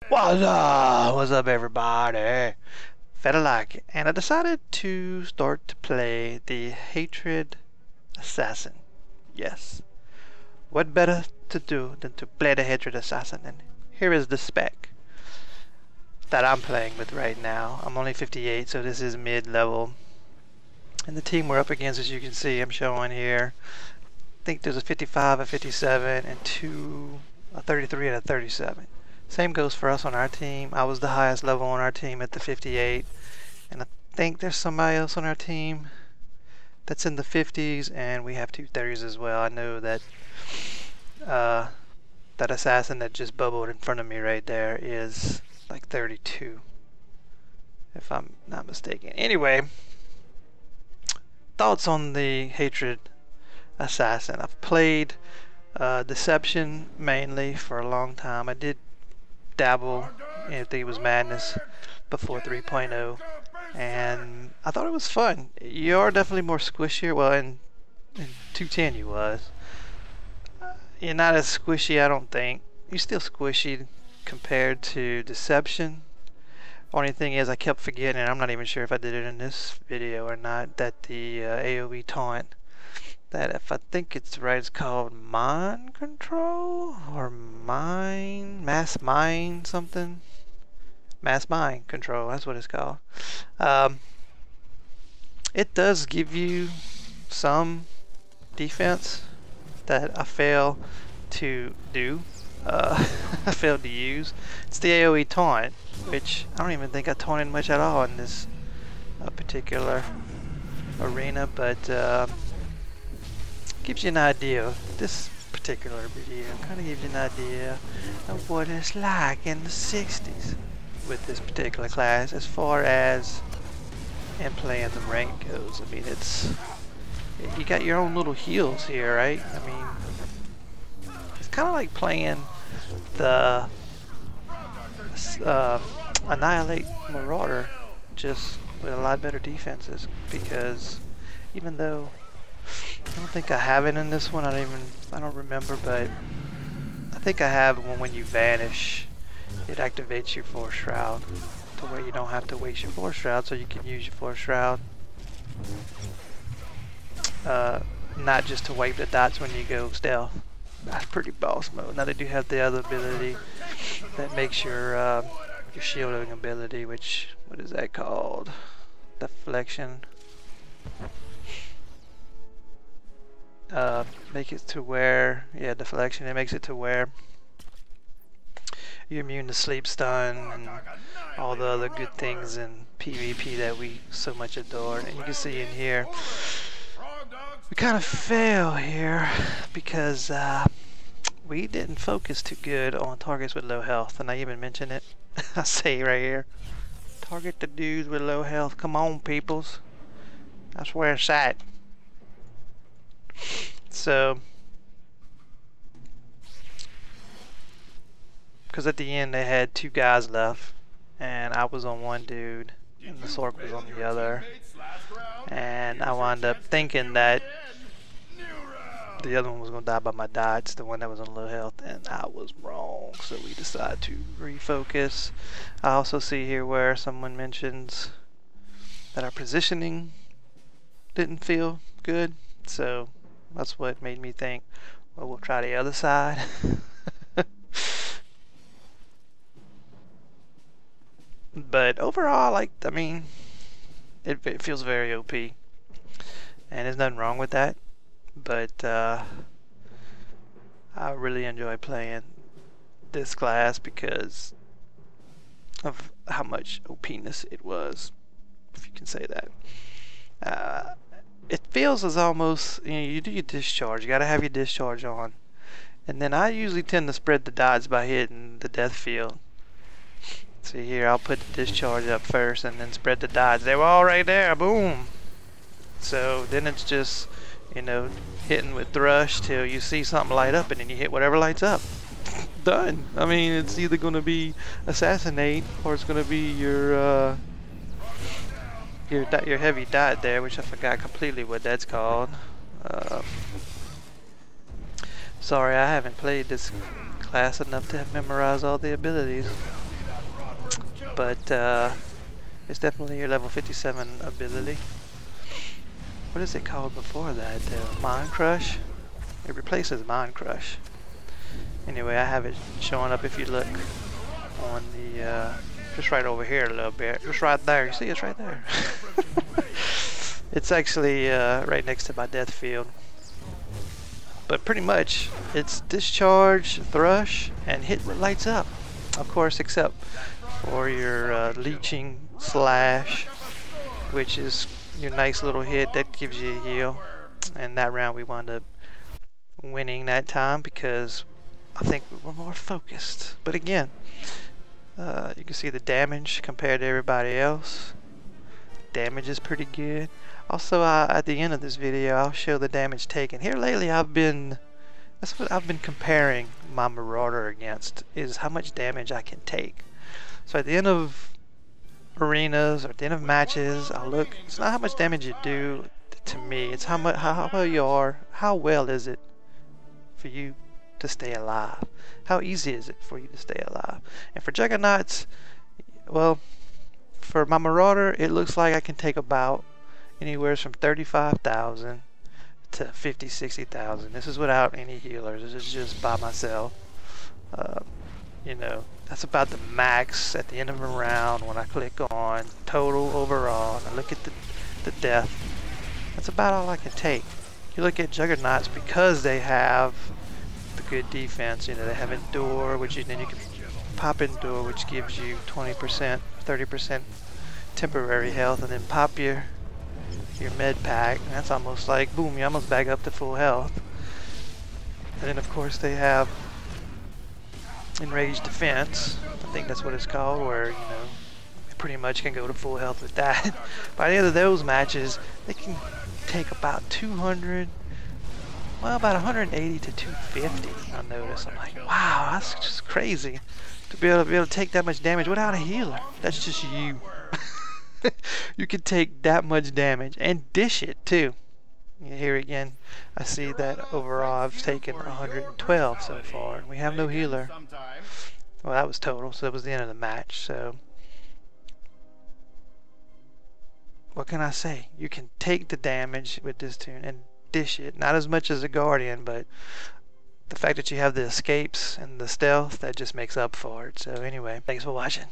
What's up? What's up, everybody? Felt like it, and I decided to start to play the Hatred Assassin. Yes. What better to do than to play the Hatred Assassin? And here is the spec that I'm playing with right now. I'm only 58, so this is mid-level. And the team we're up against, as you can see, I'm showing here. I think there's a 55, a 57, and a 33 and a 37. Same goes for us on our team. I was the highest level on our team at the 58, and I think there's somebody else on our team that's in the 50s, and we have two 30s as well. I know that that assassin that just bubbled in front of me right there is like 32, if I'm not mistaken. Anyway, thoughts on the Hatred Assassin. I've played Deception mainly for a long time. I did dabble in, I think it was Madness before 3.0, and I thought it was fun. You are definitely more squishier. Well, in 210 you was. You're not as squishy, I don't think. You're still squishy compared to Deception. Only thing is, I kept forgetting, and I'm not even sure if I did it in this video or not, that the AoE taunt, that if I think it's right, it's called mind control or mass mind something. Mass mind control, that's what it's called. It does give you some defense that I fail to do. I failed to use. It's the AoE taunt, which I don't even think I taunted much at all in this particular arena, but gives you an idea. This particular video kind of gives you an idea of what it's like in the 60s with this particular class as far as in playing the rank goes. I mean, you got your own little heals here, right? I mean, it's kind of like playing the Annihilate Marauder, just with a lot better defenses, because even though I don't think I have it in this one, I don't remember, but I think I have one. When you vanish, it activates your Force Shroud to where you don't have to waste your Force Shroud, so you can use your Force Shroud not just to wipe the dots when you go stealth. That's pretty boss mode. Now they do have the other ability that makes your shielding ability, which, what is that called? Deflection. Make it to where, yeah, deflection. It makes it to where you're immune to sleep stun and all the other good things in PvP that we so much adore. And you can see in here, we kind of fail here because we didn't focus too good on targets with low health, and I even mention it. I say right here, target the dudes with low health. Come on, peoples. That's where it's at. So, because at the end they had two guys left, and I was on one dude, and the Sork was on the other, and I wound up thinking that the other one was going to die by my dots, the one that was on low health, and I was wrong, so we decided to refocus. I also see here where someone mentions that our positioning didn't feel good, so that's what made me think, well, we'll try the other side. But overall, I mean, it feels very OP, and there's nothing wrong with that. But I really enjoy playing this class because of how much OPness it was, if you can say that. It feels as almost, you do your discharge, you gotta have your discharge on, and then I usually tend to spread the dots by hitting the death field. See here, I'll put the discharge up first and then spread the dots. They were all right there, boom. So then it's just, hitting with thrush till you see something light up, and then you hit whatever lights up. Done. I mean, it's either going to be assassinate or it's going to be your heavy dot there, which I forgot completely what that's called. Sorry, I haven't played this class enough to have memorized all the abilities. but it's definitely your level 57 ability. What is it called before that? Mind Crush? It replaces Mind Crush. Anyway, I have it showing up if you look on the, just right over here a little bit. Just right there. You see it's right there. It's actually right next to my death field. But pretty much, it's discharge, thrush, and hit what lights up. Of course, except for your leeching slash, which is your nice little hit that gives you a heal. And that round we wound up winning that time because I think we were more focused. But again, you can see the damage compared to everybody else. Damage is pretty good. Also, at the end of this video, I'll show the damage taken. Here lately, that's what I've been comparing my Marauder against, is how much damage I can take. So at the end of arenas or at the end of matches, I'll look. It's not how much damage you do to me. It's how well you are. How well is it for you to stay alive? How easy is it for you to stay alive? And for Juggernauts, well, for my Marauder, it looks like I can take about anywhere from 35,000 to 50, 60,000. This is without any healers. This is just by myself. You know, that's about the max at the end of a round when I click on total overall and I look at the death. That's about all I can take. You look at Juggernauts, because they have the good defense. You know, they have Endure, which then you can pop Endure, which gives you 20%, 30% temporary health, and then pop your med pack. And that's almost like boom, you almost back up to full health. And then of course they have Enraged Defense. I think that's what it's called, where you know you pretty much can go to full health with that. By the end of those matches, they can take about 200, well, about 180 to 250. I notice. I'm like, wow, that's just crazy to be able to take that much damage without a healer. That's just you. You can take that much damage and dish it too. Here again, I see that overall I've taken 112 so far. We have no healer. Well, that was total, so that was the end of the match. So, what can I say? You can take the damage with this tune and dish it. Not as much as a Guardian, but the fact that you have the escapes and the stealth, that just makes up for it. So anyway, thanks for watching.